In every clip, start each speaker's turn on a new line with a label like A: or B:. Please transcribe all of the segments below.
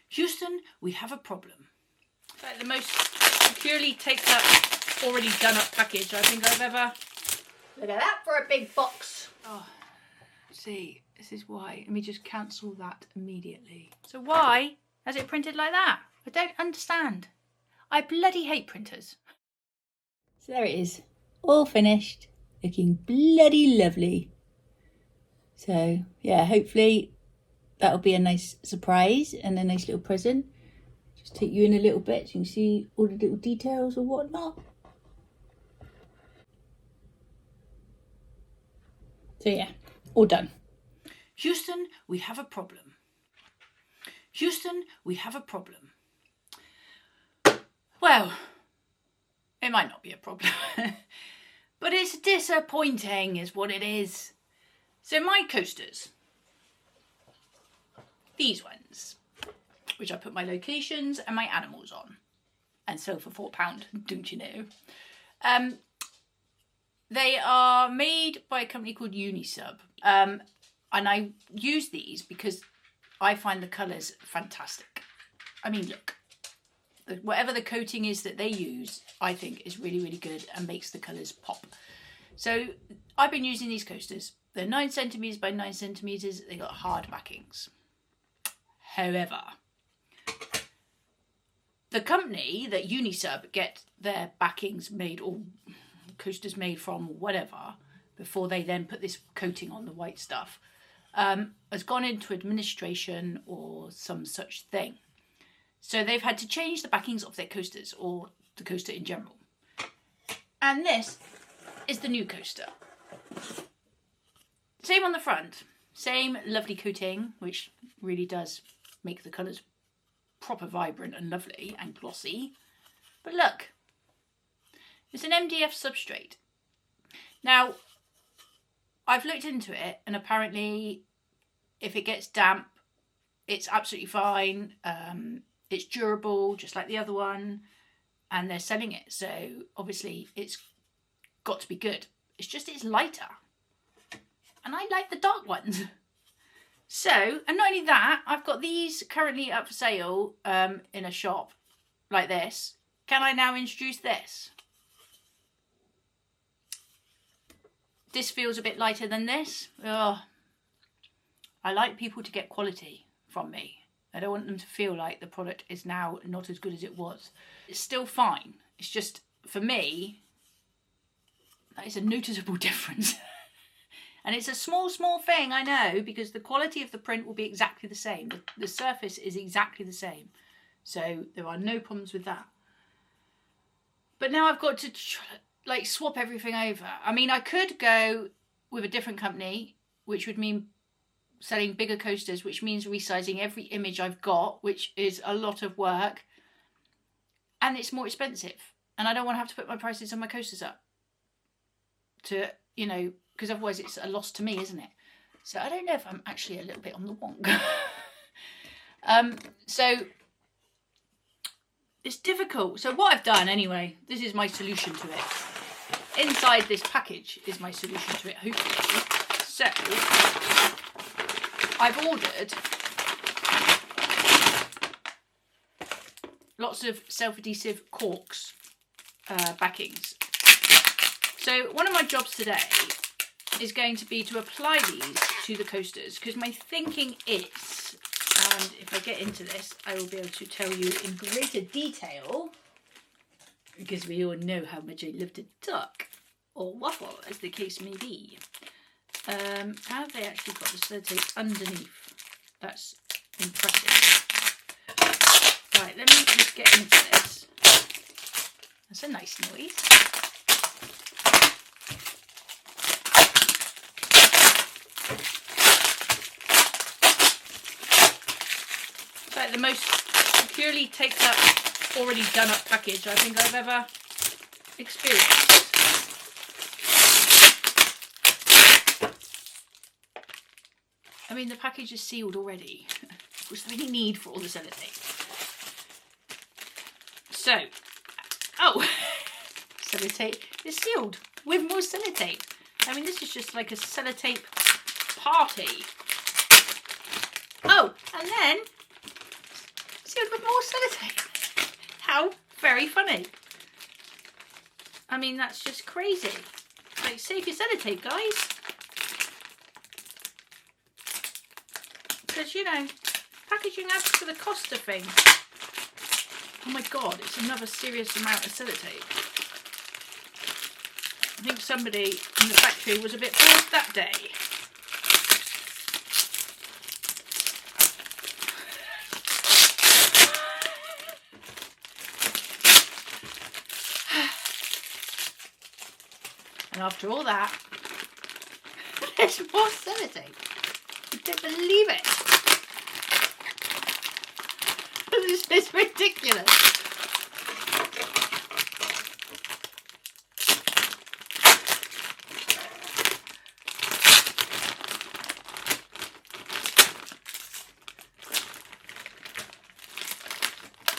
A: Houston, we have a problem. It's like the most securely taped up, already done up package I think I've ever... Look at that for a big box. Oh, see, this is why. Let me just cancel that immediately. So why has it printed like that? I don't understand. I bloody hate printers. So there it is, all finished, looking bloody lovely. So yeah, hopefully that'll be a nice surprise and a nice little present. Just take you in a little bit so you can see all the little details or whatnot. So yeah, all done. Houston, we have a problem. Houston, we have a problem. Well, it might not be a problem, but it's disappointing is what it is. So my coasters, these ones, which I put my locations and my animals on and sell for £4, don't you know? They are made by a company called Unisub. And I use these because I find the colours fantastic. I mean, look, whatever the coating is that they use, I think is really, really good and makes the colours pop. So I've been using these coasters. They're 9 centimetres by 9 centimetres. They got hard backings. However, the company that Unisub get their backings made or coasters made from, whatever, before they then put this coating on the white stuff, has gone into administration or some such thing. So they've had to change the backings of their coasters or the coaster in general. And this is the new coaster. Same on the front, same lovely coating, which really does make the colours proper vibrant and lovely and glossy. But look, it's an MDF substrate. Now, I've looked into it and apparently if it gets damp, it's absolutely fine. It's durable, just like the other one, and they're selling it. So obviously it's got to be good. It's just it's lighter. And I like the dark ones. So, and not only that, I've got these currently up for sale in a shop like this. Can I now introduce this? This feels a bit lighter than this. Oh, I like people to get quality from me. I don't want them to feel like the product is now not as good as it was. It's still fine. It's just, for me, that is a noticeable difference. And it's a small thing, I know, because the quality of the print will be exactly the same. The surface is exactly the same. So there are no problems with that. But now I've got to like swap everything over. I mean, I could go with a different company, which would mean selling bigger coasters, which means resizing every image I've got, which is a lot of work. And it's more expensive. And I don't want to have to put my prices on my coasters up. To, you know, because otherwise it's a loss to me, isn't it? So I don't know if I'm actually a little bit on the wonk. So it's difficult. So what I've done anyway, this is my solution to it. Inside this package is my solution to it, hopefully. So I've ordered lots of self-adhesive corks backings. So one of my jobs today is going to be to apply these to the coasters, because my thinking is, and if I get into this I will be able to tell you in greater detail, because we all know how much I love to talk or waffle as the case may be. Have they actually got the sellotape underneath? That's impressive. Right, let me just get into this. That's a nice noise. It's like the most securely taped up, already done up package I think I've ever experienced. I mean, the package is sealed already. What's the really need for all the sellotape? So, oh, sellotape is sealed with more sellotape. I mean, this is just like a sellotape party. Oh, and then sealed with more sellotape. How very funny. I mean, that's just crazy. Like, save your sellotape, guys. Because, you know, packaging adds to the cost of things. Oh my God, it's another serious amount of sellotape. I think somebody in the factory was a bit bored that day. And after all that, there's more sellotape. I don't believe it. This is ridiculous.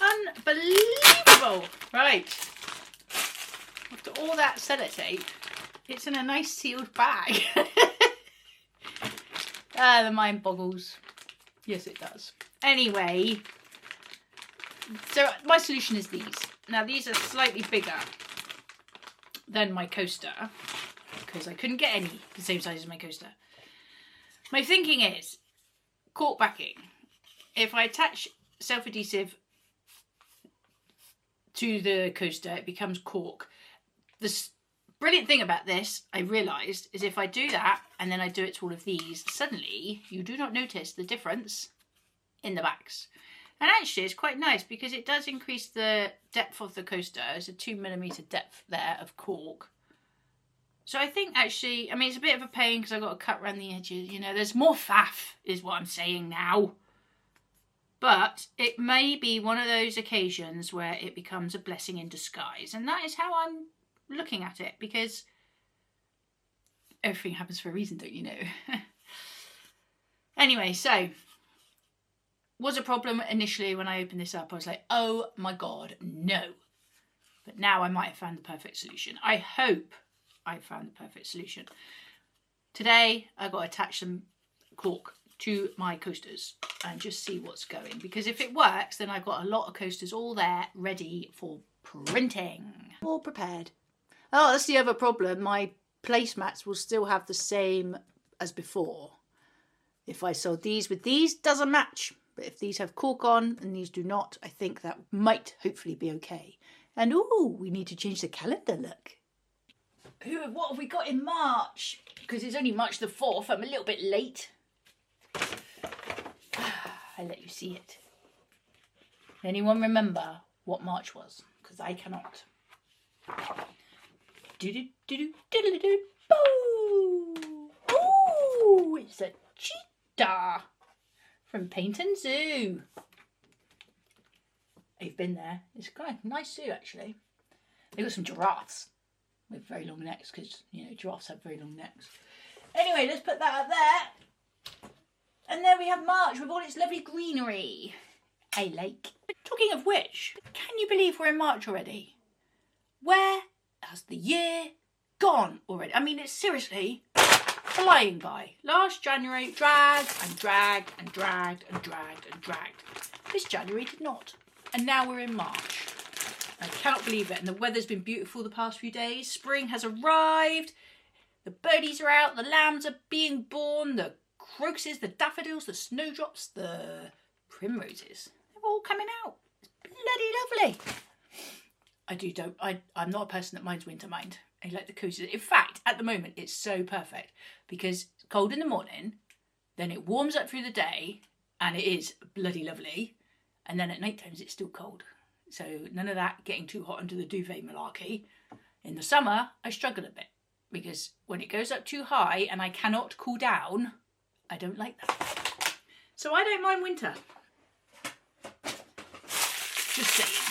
A: Unbelievable. Right. After all that sellotape, it's in a nice sealed bag. The mind boggles. Yes, it does. Anyway, so my solution is these. Now, these are slightly bigger than my coaster because I couldn't get any the same size as my coaster. My thinking is cork backing. If I attach self-adhesive to the coaster, it becomes cork. The brilliant thing about this, I realised, is if I do that and then I do it to all of these, suddenly you do not notice the difference in the backs. And actually it's quite nice because it does increase the depth of the coaster. There's a 2mm depth there of cork. So I think actually, I mean, it's a bit of a pain because I've got to cut around the edges. You know, there's more faff is what I'm saying now. But it may be one of those occasions where it becomes a blessing in disguise. And that is how I'm looking at it, because everything happens for a reason, don't you know? Anyway, so was a problem initially when I opened this up. I was like, oh my God, no. But now I might have found the perfect solution. I hope I found the perfect solution. Today I've got to attach some cork to my coasters and just see what's going, because if it works then I've got a lot of coasters all there ready for printing. All prepared. Oh, that's the other problem. My placemats will still have the same as before. If I sold these with these, doesn't match. But if these have cork on and these do not, I think that might hopefully be okay. And ooh, we need to change the calendar look. What have we got in March? Because it's only March the 4th. I'm a little bit late. I'll let you see it. Anyone remember what March was? Because I cannot. Ooh, it's a cheetah from Paint and Zoo. I've been there. It's quite a nice zoo actually. They've got some giraffes with very long necks because, you know, giraffes have very long necks. Anyway, let's put that up there. And there we have March with all its lovely greenery. A lake. Talking of which, can you believe we're in March already? Where has the year gone already? I mean, it's seriously flying by. Last January dragged and dragged and dragged and dragged and dragged. This January did not. And now we're in March. I cannot believe it. And the weather's been beautiful the past few days. Spring has arrived. The birdies are out. The lambs are being born. The crocuses, the daffodils, the snowdrops, the primroses. They're all coming out. It's bloody lovely. I'm not a person that minds winter mind. I like the coasters. In fact, at the moment, it's so perfect because it's cold in the morning, then it warms up through the day, and it is bloody lovely. And then at night times, it's still cold. So none of that getting too hot under the duvet malarkey. In the summer, I struggle a bit because when it goes up too high and I cannot cool down, I don't like that. So I don't mind winter. Just saying.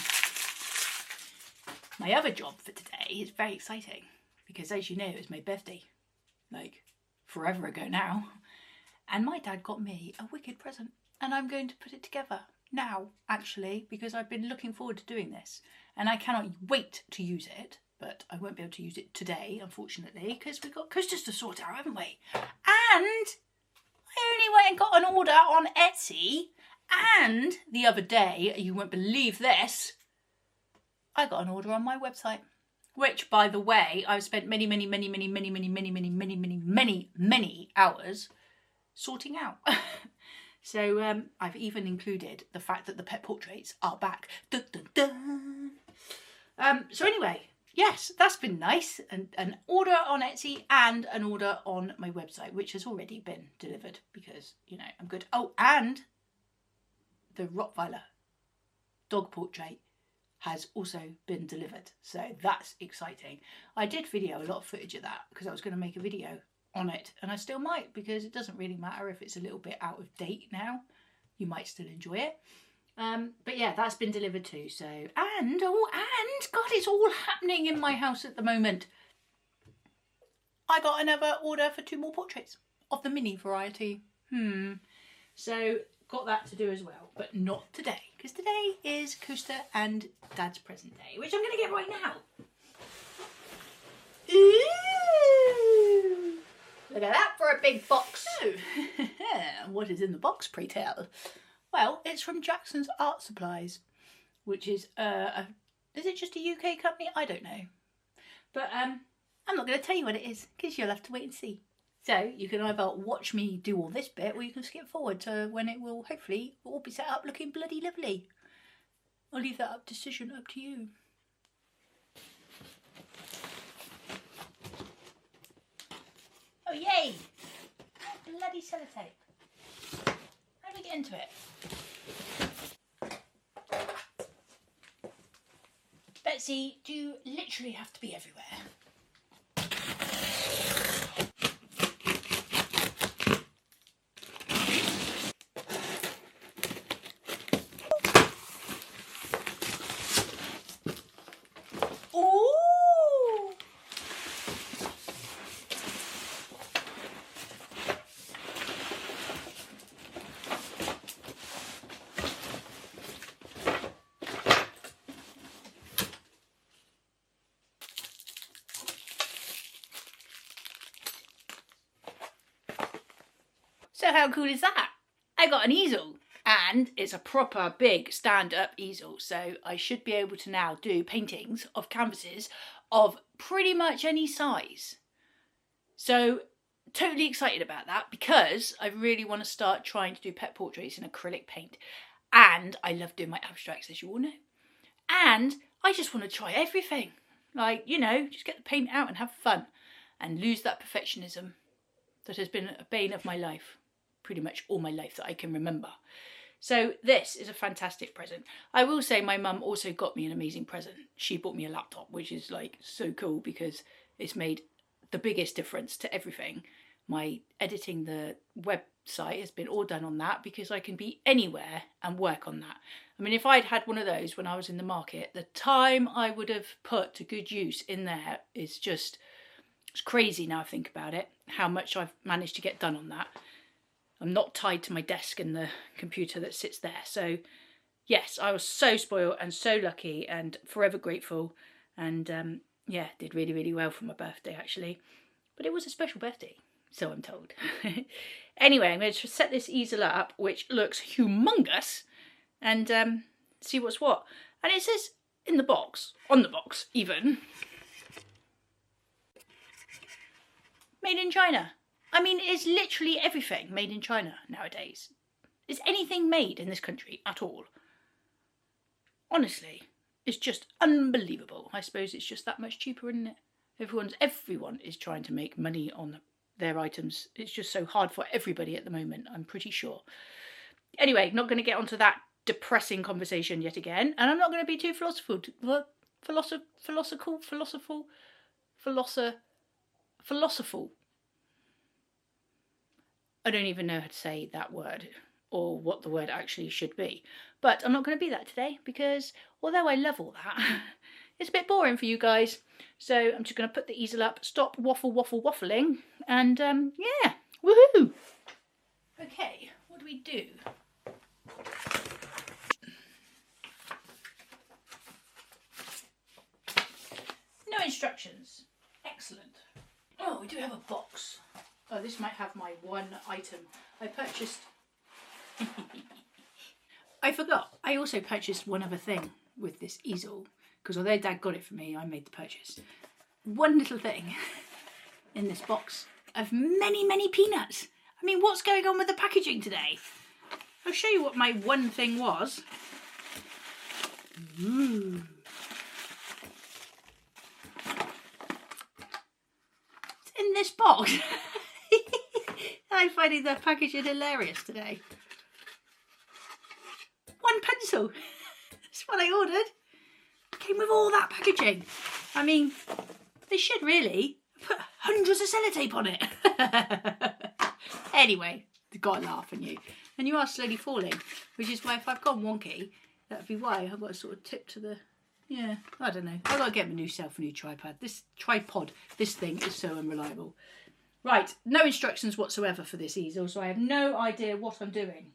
A: My other job for today is very exciting because, as you know, it was my birthday, like forever ago now. And my dad got me a wicked present and I'm going to put it together now, actually, because I've been looking forward to doing this and I cannot wait to use it, but I won't be able to use it today, unfortunately, because we've got coasters to sort out, haven't we? And I only went and got an order on Etsy And the other day, you won't believe this, I got an order on my website, which, by the way, I've spent many hours sorting out. So I've even included the fact that the pet portraits are back. Dun, dun, dun. So anyway, yes, that's been nice. An order on Etsy and an order on my website, which has already been delivered because, you know, I'm good. Oh, and the Rottweiler dog portrait has also been delivered. So that's exciting. I did video a lot of footage of that because I was going to make a video on it, and I still might, because it doesn't really matter if it's a little bit out of date now. You might still enjoy it. But yeah, that's been delivered too. So, and God, it's all happening in my house at the moment. I got another order for 2 more portraits of the mini variety. So got that to do as well, but not today, because today is Coaster and Dad's present day, which I'm going to get right now. Ooh! Look at that for a big box. Oh. What is in the box, pray tell? Well, it's from Jackson's Art Supplies, which is is it just a UK company? I don't know. But I'm not going to tell you what it is, because you'll have to wait and see. So you can either watch me do all this bit, or you can skip forward to when it will hopefully all be set up looking bloody lovely. I'll leave that decision up to you. Oh yay! Bloody sellotape. How do we get into it? Betsy, do you literally have to be everywhere? So how cool is that? I got an easel, and it's a proper big stand-up easel, so I should be able to now do paintings of canvases of pretty much any size. So totally excited about that, because I really want to start trying to do pet portraits in acrylic paint, and I love doing my abstracts, as you all know. And I just want to try everything, like, you know, just get the paint out and have fun and lose that perfectionism that has been a bane of my life pretty much all my life that I can remember. So this is a fantastic present. I will say my mum also got me an amazing present. She bought me a laptop, which is like so cool, because it's made the biggest difference to everything. My editing the website has been all done on that, because I can be anywhere and work on that. I mean, if I'd had one of those when I was in the market, the time I would have put to good use in there is just, it's crazy now I think about it, how much I've managed to get done on that. I'm not tied to my desk and the computer that sits there. So yes, I was so spoiled and so lucky and forever grateful. And yeah, did really, really well for my birthday actually. But it was a special birthday, so I'm told. Anyway, I'm going to set this easel up, which looks humongous, and see what's what. And it says in the box, on the box even, made in China. I mean, it's literally everything made in China nowadays. Is anything made in this country at all? Honestly, it's just unbelievable. I suppose it's just that much cheaper, isn't it? Everyone is trying to make money on their items. It's just so hard for everybody at the moment, I'm pretty sure. Anyway, not going to get onto that depressing conversation yet again, and I'm not going to be too philosophical. I don't even know how to say that word or what the word actually should be. But I'm not going to be that today, because although I love all that, it's a bit boring for you guys. So I'm just going to put the easel up, stop waffling, and yeah, woohoo! Okay, what do we do? No instructions. Excellent. Oh, we do have a box. Oh, this might have my one item. I purchased I forgot. I also purchased one other thing with this easel, because although Dad got it for me, I made the purchase. One little thing in this box of many, many peanuts. I mean, what's going on with the packaging today? I'll show you what my one thing was. Ooh. It's in this box. I'm finding the packaging hilarious today. One pencil. That's what I ordered. Came with all that packaging. I mean, they should really put hundreds of sellotape on it. Anyway, they've got to laugh at you. And you are slowly falling, which is why if I've gone wonky, that'd be why I've got to sort of tip to the... Yeah, I don't know. I've got to get myself a new tripod. This thing is so unreliable. Right, no instructions whatsoever for this easel, so I have no idea what I'm doing.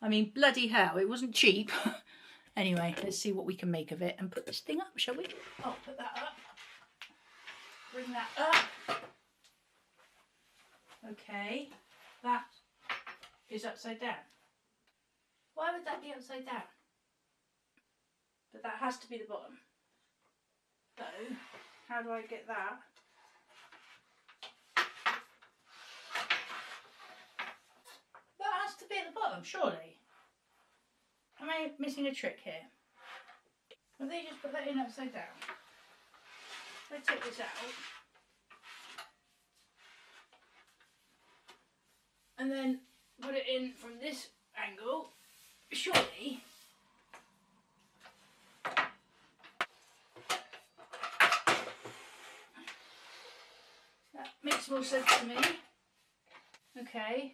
A: I mean, bloody hell, it wasn't cheap. Anyway, let's see what we can make of it and put this thing up, shall we? I'll put that up. Bring that up. Okay, that is upside down. Why would that be upside down? But that has to be the bottom. So, how do I get that? That has to be at the bottom, surely. Am I missing a trick here? Well, they just put that in upside down. If I take this out, and then put it in from this angle, surely that makes more sense to me. Okay,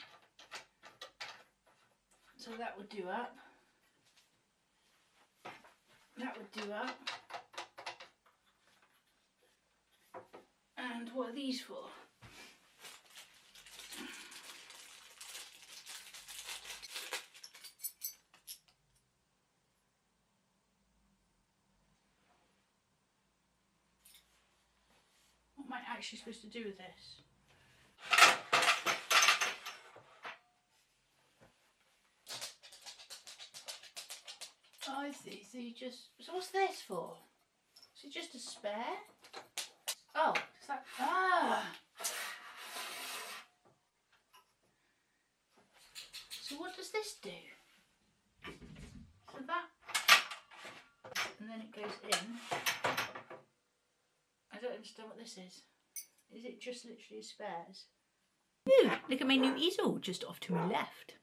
A: so that would do up. That would do up. And what are these for? What am I actually supposed to do with this? Oh, I see. So you just... So what's this for? Is it just a spare? Oh, is that... Ah! So what does this do? So that... And then it goes in. I don't understand what this is. Is it just literally spares? Ooh, look at my new easel just off to my left.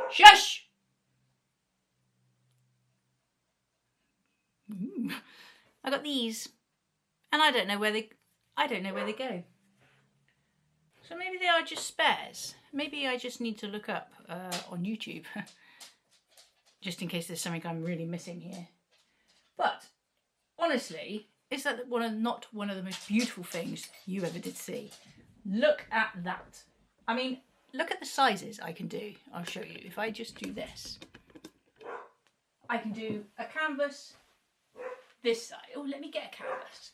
A: Shush! I got these, and I don't know where they go. So maybe they are just spares. Maybe I just need to look up on YouTube, just in case there's something I'm really missing here. But honestly, is that not one of the most beautiful things you ever did see? Look at that. I mean, look at the sizes I can do. I'll show you. If I just do this, I can do a canvas. This side. Oh, let me get a canvas.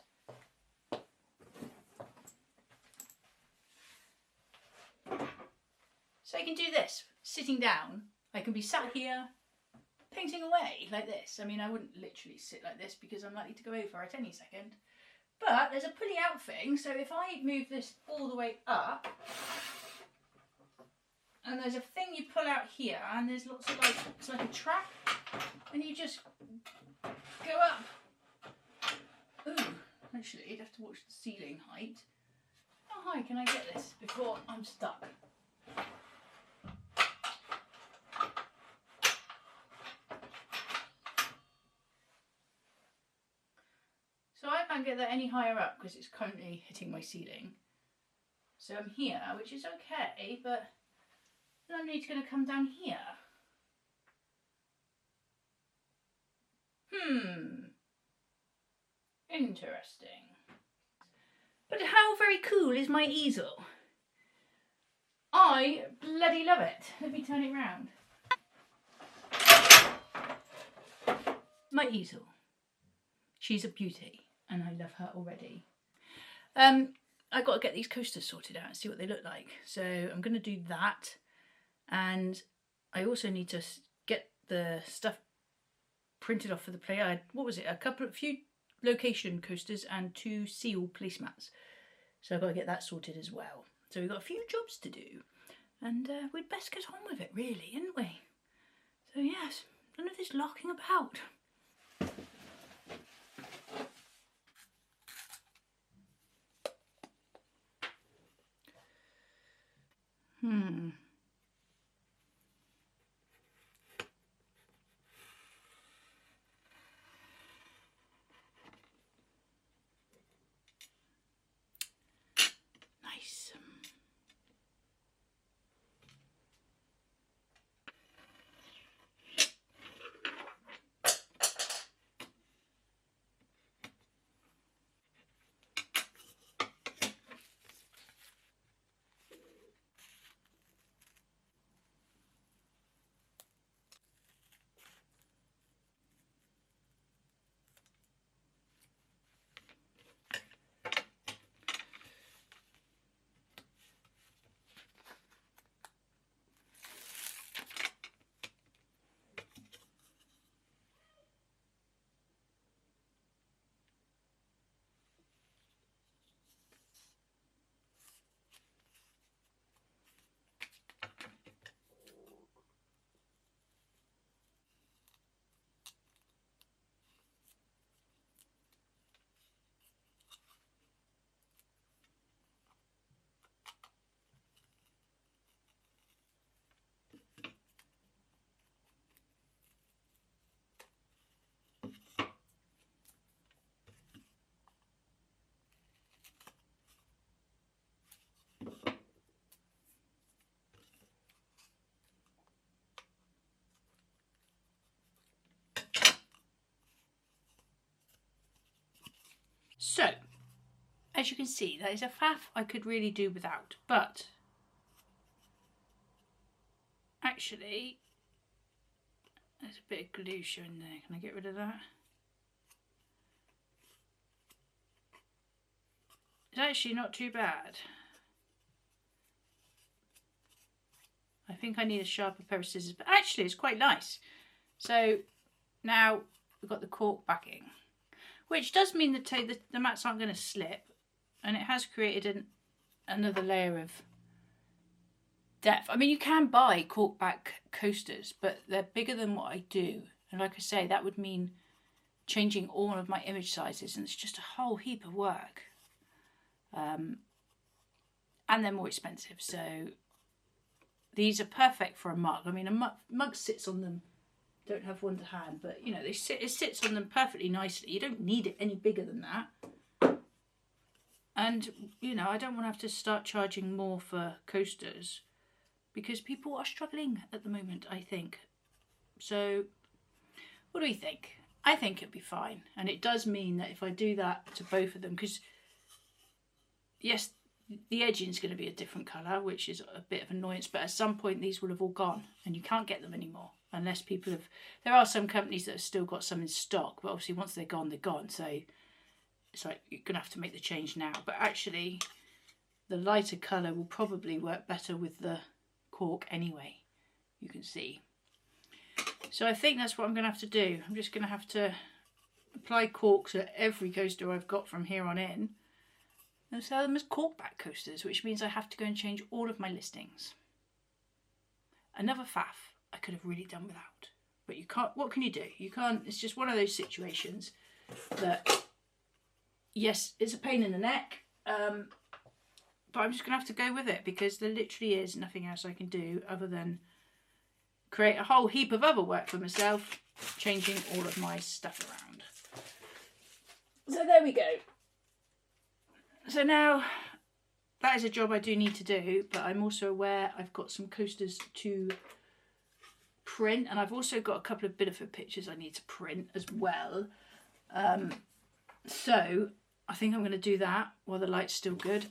A: So I can do this, sitting down. I can be sat here, painting away like this. I mean, I wouldn't literally sit like this because I'm likely to go over at any second. But there's a pulley out thing, so if I move this all the way up, and there's a thing you pull out here, and there's lots of like, it's like a trap, and you just go up. Ooh, actually, you'd have to watch the ceiling height. How high can I get this before I'm stuck? So I can't get that any higher up because it's currently hitting my ceiling. So I'm here, which is okay, but then I'm need to going to come down here. Interesting. But how very cool is my easel? I bloody love it. Let me turn it round. My easel. She's a beauty and I love her already. I've got to get these coasters sorted out and see what they look like. So I'm going to do that. And I also need to get the stuff printed off for the play. I had, what was it, a few location coasters and 2 seal placemats. So I've got to get that sorted as well. So we've got a few jobs to do, and we'd best get on with it really, hadn't we? So yes, none of this larking about. Nice. So, as you can see, that is a faff I could really do without, but actually, there's a bit of glue showing there. Can I get rid of that? It's actually not too bad. I think I need a sharper pair of scissors, but actually it's quite nice. So now we've got the cork backing, which does mean that the mats aren't going to slip, and it has created another layer of depth. I mean, you can buy cork back coasters, but they're bigger than what I do, and like I say, that would mean changing all of my image sizes, and it's just a whole heap of work. And they're more expensive, so these are perfect for a mug. I mean, a mug sits on them. Don't have one to hand, but you know, it sits on them perfectly nicely. You don't need it any bigger than that. And you know, I don't want to have to start charging more for coasters because people are struggling at the moment, I think. So what do we think? I think it'll be fine, and it does mean that if I do that to both of them, because yes, the edging is going to be a different colour, which is a bit of annoyance, but at some point these will have all gone and you can't get them anymore unless people have... There are some companies that have still got some in stock, but obviously once they're gone, they're gone. So it's like you're going to have to make the change now. But actually the lighter colour will probably work better with the cork anyway, you can see. So I think that's what I'm going to have to do. I'm just going to have to apply cork to every coaster I've got from here on in and sell them as cork back coasters, which means I have to go and change all of my listings. Another faff I could have really done without, but you can't. What can you do? You can't. It's just one of those situations that, yes, it's a pain in the neck, but I'm just gonna have to go with it because there literally is nothing else I can do other than create a whole heap of other work for myself, changing all of my stuff around. So there we go. So now that is a job I do need to do, but I'm also aware I've got some coasters to print, and I've also got a couple of Bideford pictures I need to print as well. So I think I'm going to do that while the light's still good,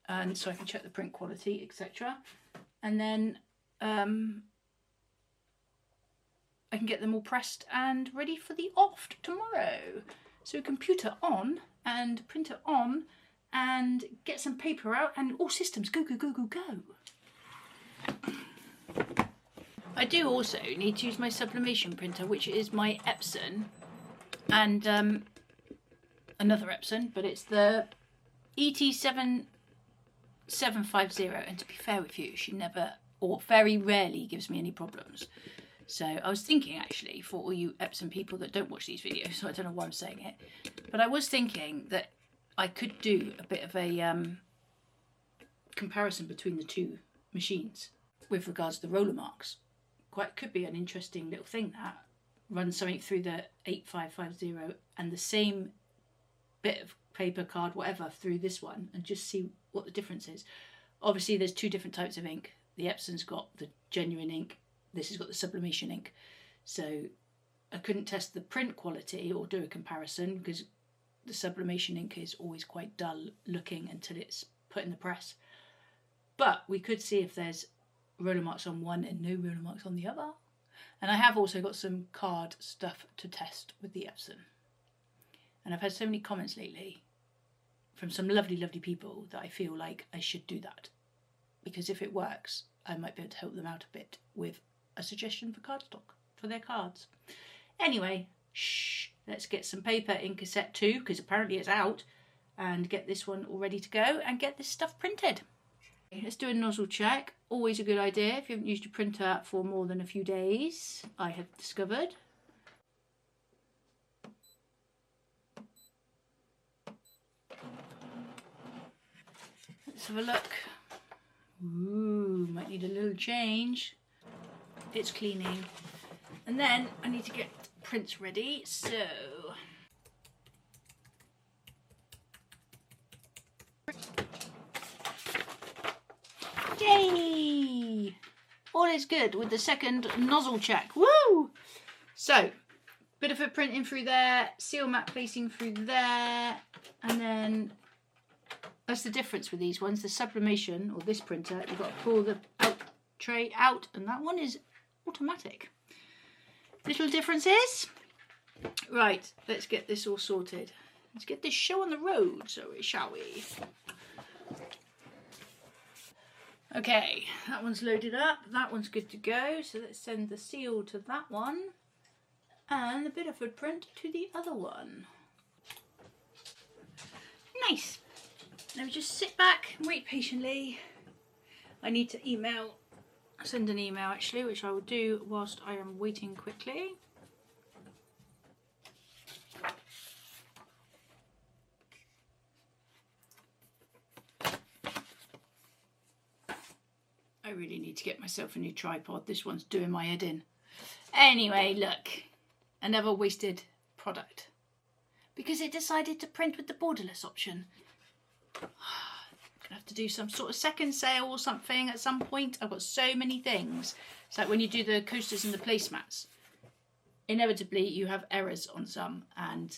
A: and so I can check the print quality, etc. And then I can get them all pressed and ready for the oft tomorrow. So computer on and printer on, and get some paper out, and all systems go, go, go, go, go. I do also need to use my sublimation printer, which is my Epson, and another Epson, but it's the ET7750, and to be fair with you, she never, or very rarely, gives me any problems. So I was thinking, actually, for all you Epson people that don't watch these videos, so I don't know why I'm saying it, but I was thinking that I could do a bit of a comparison between the two machines with regards to the roller marks. Quite could be an interesting little thing, that. Run something through the 8550 and the same bit of paper, card, whatever, through this one, and just see what the difference is. Obviously there's two different types of ink. The Epson's got the genuine ink, this has got the sublimation ink, so I couldn't test the print quality or do a comparison because the sublimation ink is always quite dull looking until it's put in the press. But we could see if there's roller marks on one and no roller marks on the other. And I have also got some card stuff to test with the Epson. And I've had so many comments lately from some lovely, lovely people that I feel like I should do that. Because if it works, I might be able to help them out a bit with a suggestion for cardstock for their cards. Anyway, shh, let's get some paper in cassette 2, because apparently it's out, and get this one all ready to go and get this stuff printed. Let's do a nozzle check. Always a good idea if you haven't used your printer for more than a few days, I have discovered. Let's have a look. Ooh, might need a little change. It's cleaning. And then I need to get prints ready, so... Yay! All is good with the second nozzle check. Woo! So, bit of a printing through there, seal mat placing through there, and then that's the difference with these ones. The sublimation, or this printer, you've got to pull the tray out, and that one is automatic. Little differences. Right, let's get this all sorted. Let's get this show on the road, shall we? Okay, that one's loaded up, that one's good to go, so let's send the seal to that one and the bit of footprint to the other one. Nice. Now we just sit back and wait patiently. I need to send an email actually, which I will do whilst I am waiting quickly. I really need to get myself a new tripod. This one's doing my head in. Anyway, look, another wasted product because it decided to print with the borderless option. I'm gonna have to do some sort of second sale or something at some point. I've got so many things. It's like when you do the coasters and the placemats, inevitably you have errors on some and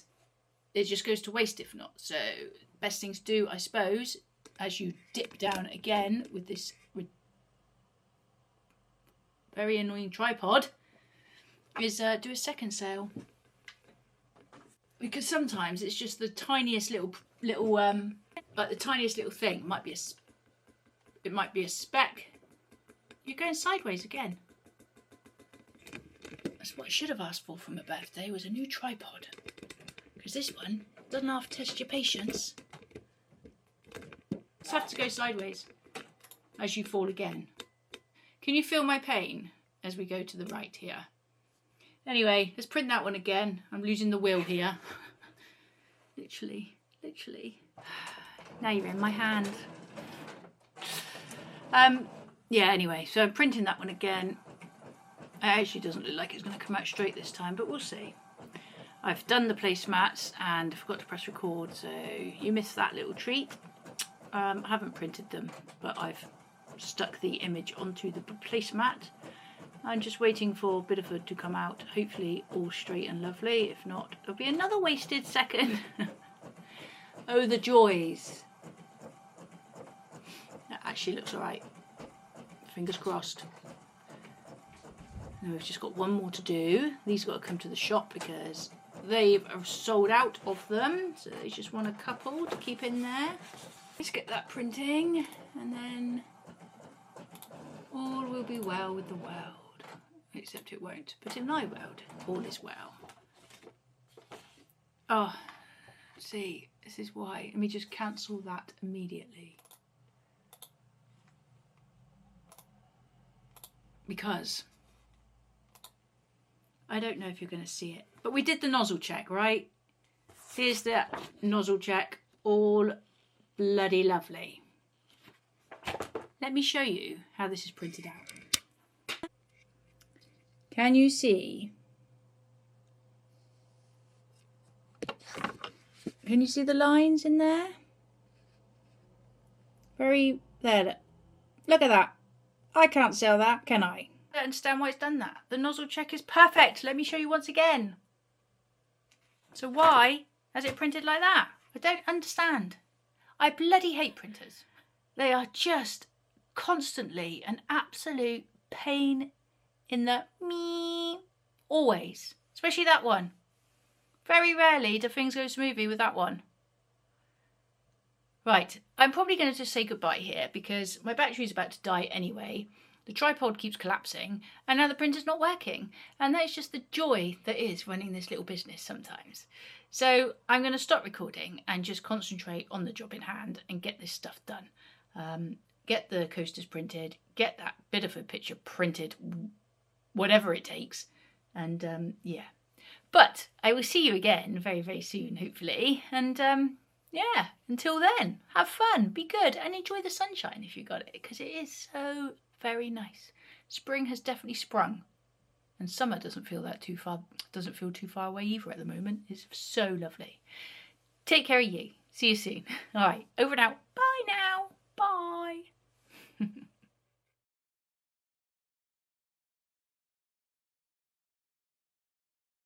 A: it just goes to waste if not. So best thing to do, I suppose, as you dip down again with this very annoying tripod, is do a second sale, because sometimes it's just the tiniest little like the tiniest little thing. It might be a speck. You're going sideways again. That's what I should have asked for my birthday, was a new tripod, because this one doesn't half test your patience. Just have to go sideways as you fall again. Can you feel my pain as we go to the right here? Anyway, let's print that one again. I'm losing the will here. Literally. Now you're in my hand. Yeah, anyway, so I'm printing that one again. It actually doesn't look like it's going to come out straight this time, but we'll see. I've done the placemats and forgot to press record, so you missed that little treat. I haven't printed them, but I've stuck the image onto the placemat. I'm just waiting for Bideford to come out, hopefully all straight and lovely. If not, it'll be another wasted second. Oh, the joys. That actually looks alright. Fingers crossed. Now we've just got one more to do. These got to come to the shop because they've sold out of them, so they just want a couple to keep in there. Let's get that printing and then all will be well with the world. except it won't. But in my world, all is well. Oh, see, this is why. Let me just cancel that immediately. Because I don't know if you're going to see it, but we did the nozzle check, right? Here's the nozzle check, all bloody lovely. Let me show you how this is printed out. Can you see? Can you see the lines in there? Very, there, look at that. I can't sell that, can I? I don't understand why it's done that. The nozzle check is perfect. Let me show you once again. So why has it printed like that? I don't understand. I bloody hate printers. They are just constantly an absolute pain in the me. Always. Especially that one. Very rarely do things go smoothly with that one. Right, I'm probably going to just say goodbye here because my battery is about to die anyway. The tripod keeps collapsing and now the printer's not working. And that's just the joy that is running this little business sometimes. So I'm going to stop recording and just concentrate on the job in hand and get this stuff done. Get the coasters printed, get that bit of a picture printed, whatever it takes. And yeah. But I will see you again very, very soon, hopefully. And yeah, until then, have fun, be good, and enjoy the sunshine if you got it, because it is so very nice. Spring has definitely sprung, and summer doesn't feel too far away either at the moment. It's so lovely. Take care of you. See you soon. All right, over and out. Bye now. Bye.